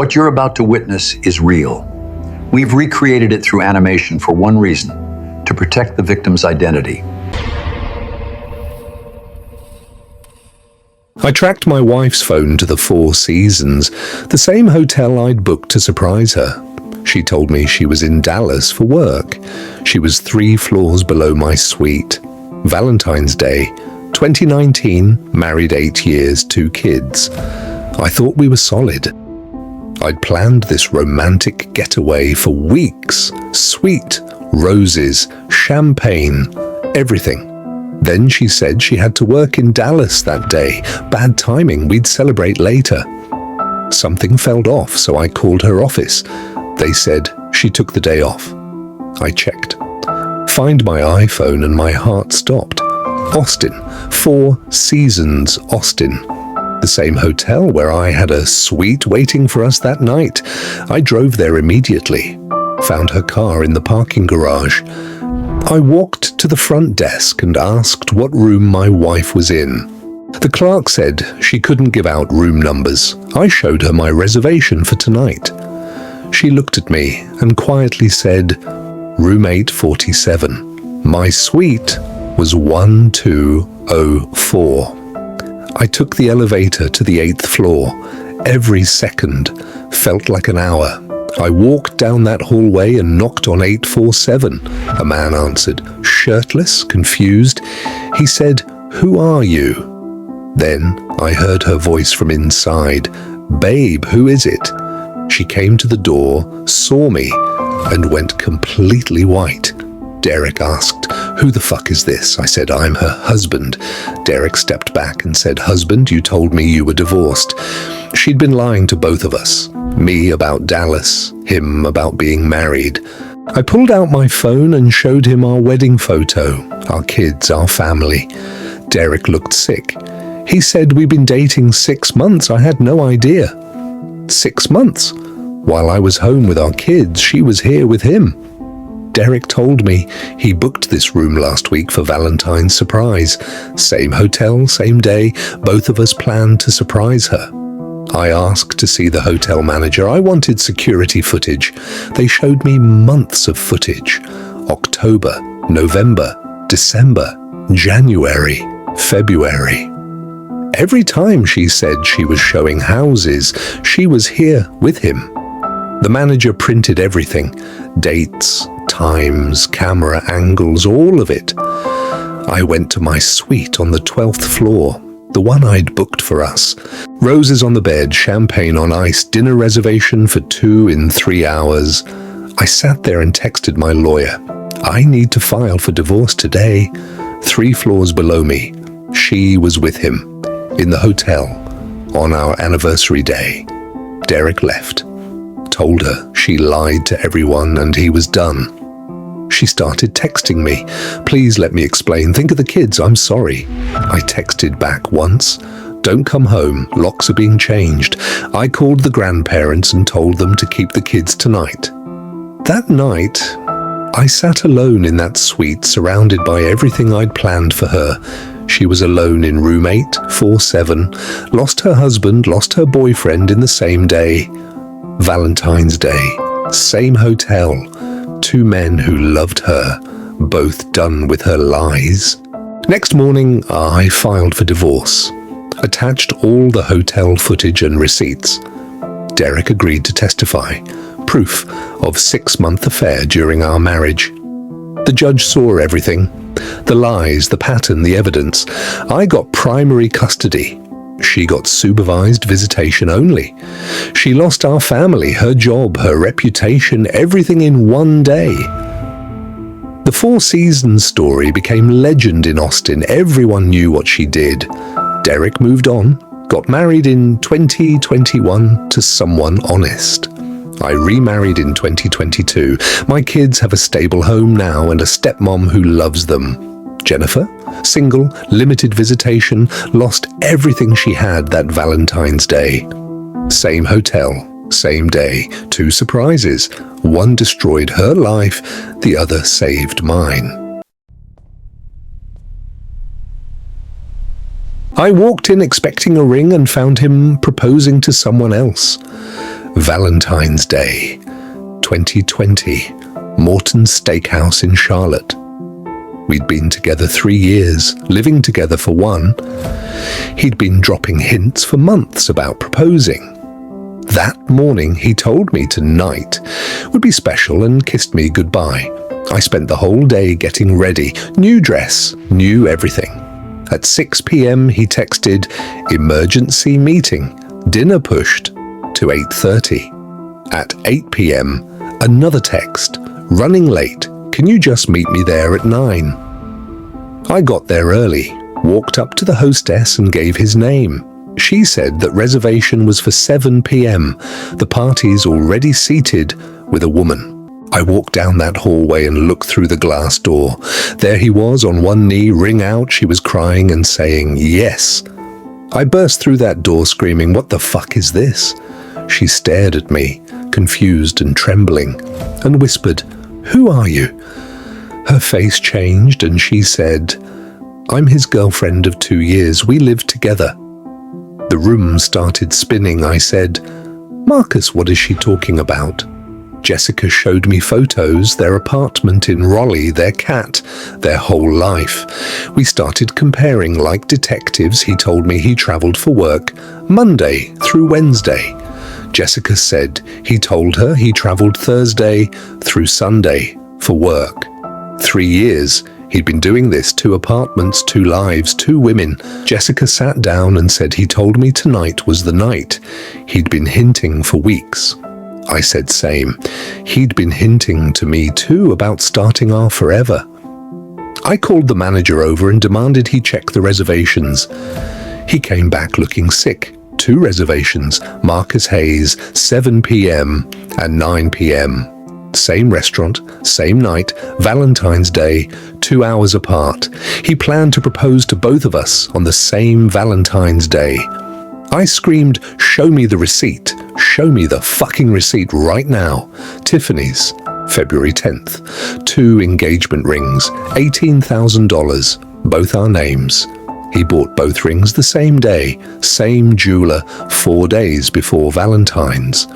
What you're about to witness is real. We've recreated it through animation for one reason: to protect the victim's identity. I tracked my wife's phone to the Four Seasons, the same hotel I'd booked to surprise her. She told me she was in Dallas for work. She was 3 floors below my suite. Valentine's Day, 2019, married 8 years, 2 kids. I thought we were solid. I'd planned this romantic getaway for weeks. Sweet, roses, champagne, everything. Then she said she had to work in Dallas that day. Bad timing, we'd celebrate later. Something felt off, so I called her office. They said she took the day off. I checked. Find my iPhone and my heart stopped. Austin, Four Seasons, Austin. The same hotel where I had a suite waiting for us that night. I drove there immediately. Found her car in the parking garage. I walked to the front desk and asked what room my wife was in. The clerk said she couldn't give out room numbers. I showed her my reservation for tonight. She looked at me and quietly said, "Room 847. My suite was 1204. I took the elevator to the 8th floor. Every second felt like an hour. I walked down that hallway and knocked on 847. A man answered, shirtless, confused. He said, "Who are you?" Then I heard her voice from inside. "Babe, who is it?" She came to the door, saw me, and went completely white. Derek asked, "Who the fuck is this?" I said, "I'm her husband." Derek stepped back and said, "Husband, you told me you were divorced." She'd been lying to both of us. Me about Dallas, him about being married. I pulled out my phone and showed him our wedding photo, our kids, our family. Derek looked sick. He said we'd been dating 6 months. I had no idea. 6 months. While I was home with our kids, she was here with him. Derek told me he booked this room last week for Valentine's surprise. Same hotel, same day, both of us planned to surprise her. I asked to see the hotel manager. I wanted security footage. They showed me months of footage. October, November, December, January, February. Every time she said she was showing houses, she was here with him. The manager printed everything. Dates, times, camera angles, all of it. I went to my suite on the 12th floor, the one I'd booked for us. Roses on the bed, champagne on ice, dinner reservation for 2 in 3 hours. I sat there and texted my lawyer. I need to file for divorce today. 3 floors below me. She was with him, in the hotel, on our anniversary day. Derek left. Told her she lied to everyone and he was done. She started texting me. "Please let me explain. Think of the kids. I'm sorry." I texted back once. "Don't come home. Locks are being changed." I called the grandparents and told them to keep the kids tonight. That night, I sat alone in that suite, surrounded by everything I'd planned for her. She was alone in room 847, lost her husband, lost her boyfriend in the same day. Valentine's Day, same hotel, 2 men who loved her, both done with her lies. Next morning, I filed for divorce, attached all the hotel footage and receipts. Derek agreed to testify, proof of 6-month affair during our marriage. The judge saw everything, the lies, the pattern, the evidence. I got primary custody. She got supervised visitation only. She lost our family, her job, her reputation, everything in one day. The Four Seasons story became legend in Austin. Everyone knew what she did. Derek moved on, got married in 2021 to someone honest. I remarried in 2022. My kids have a stable home now and a stepmom who loves them. Jennifer, single, limited visitation, lost everything she had that Valentine's Day. Same hotel, same day, 2 surprises. One destroyed her life, the other saved mine. I walked in expecting a ring and found him proposing to someone else. Valentine's Day, 2020, Morton's Steakhouse in Charlotte. We'd been together 3 years, living together for one. He'd been dropping hints for months about proposing. That morning, he told me tonight would be special and kissed me goodbye. I spent the whole day getting ready, new dress, new everything. At 6 p.m., he texted, "Emergency meeting, dinner pushed," to 8:30. At 8 p.m., another text, "Running late, can you just meet me there at 9? I got there early, walked up to the hostess and gave his name. She said that reservation was for 7 p.m. The party's already seated with a woman. I walked down that hallway and looked through the glass door. There he was on one knee, ring out. She was crying and saying yes. I burst through that door screaming, "What the fuck is this?" She stared at me, confused and trembling, and whispered, "Who are you?" Her face changed and she said, "I'm his girlfriend of 2 years. We lived together." The room started spinning. I said, "Marcus, what is she talking about?" Jessica showed me photos, their apartment in Raleigh, their cat, their whole life. We started comparing like detectives. He told me he traveled for work Monday through Wednesday. Jessica said he told her he traveled Thursday through Sunday for work. 3 years. He'd been doing this, 2 apartments, 2 lives, 2 women. Jessica sat down and said he told me tonight was the night. He'd been hinting for weeks. I said same. He'd been hinting to me too about starting our forever. I called the manager over and demanded he check the reservations. He came back looking sick. 2 reservations, Marcus Hayes, 7 p.m. and 9 p.m. Same restaurant, same night, Valentine's Day, 2 hours apart. He planned to propose to both of us on the same Valentine's Day. I screamed, "Show me the receipt. Show me the fucking receipt right now." Tiffany's, February 10th. 2 engagement rings, $18,000, both our names. He bought both rings the same day, same jeweler, 4 days before Valentine's.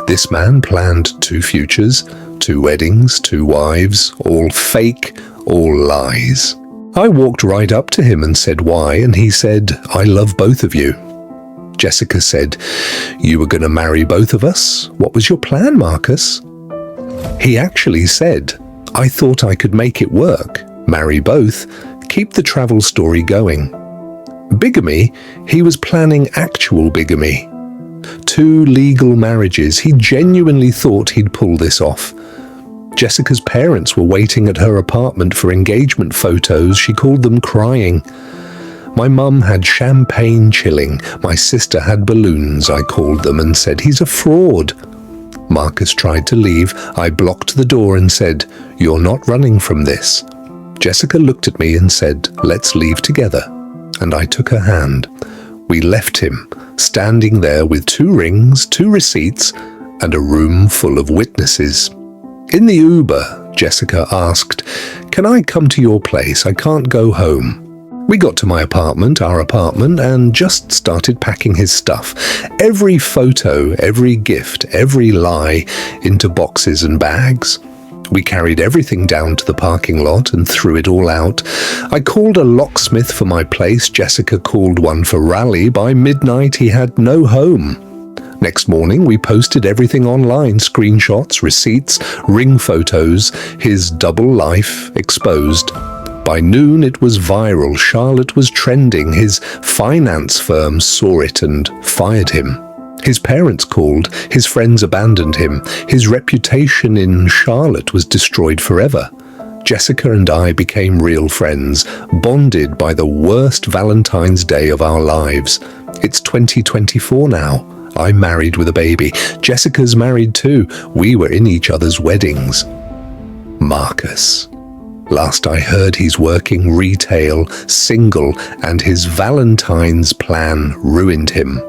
This man planned 2 futures, 2 weddings, 2 wives, all fake, all lies. I walked right up to him and said why, and he said, "I love both of you." Jessica said, "You were going to marry both of us? What was your plan, Marcus?" He actually said, "I thought I could make it work, marry both, keep the travel story going." Bigamy, he was planning actual bigamy. 2 legal marriages. He genuinely thought he'd pull this off. Jessica's parents were waiting at her apartment for engagement photos. She called them crying. My mum had champagne chilling. My sister had balloons, I called them, and said, "He's a fraud." Marcus tried to leave. I blocked the door and said, "You're not running from this." Jessica looked at me and said, "Let's leave together." And I took her hand. We left him, standing there with 2 rings, 2 receipts, and a room full of witnesses. In the Uber, Jessica asked, "Can I come to your place? I can't go home." We got to my apartment, our apartment, and just started packing his stuff. Every photo, every gift, every lie into boxes and bags. We carried everything down to the parking lot and threw it all out. I called a locksmith for my place. Jessica called one for Raleigh. By midnight, he had no home. Next morning, we posted everything online, screenshots, receipts, ring photos, his double life exposed. By noon, it was viral. Charlotte was trending. His finance firm saw it and fired him. His parents called. His friends abandoned him. His reputation in Charlotte was destroyed forever. Jessica and I became real friends, bonded by the worst Valentine's Day of our lives. It's 2024 now. I'm married with a baby. Jessica's married too. We were in each other's weddings. Marcus. Last I heard, he's working retail, single, and his Valentine's plan ruined him.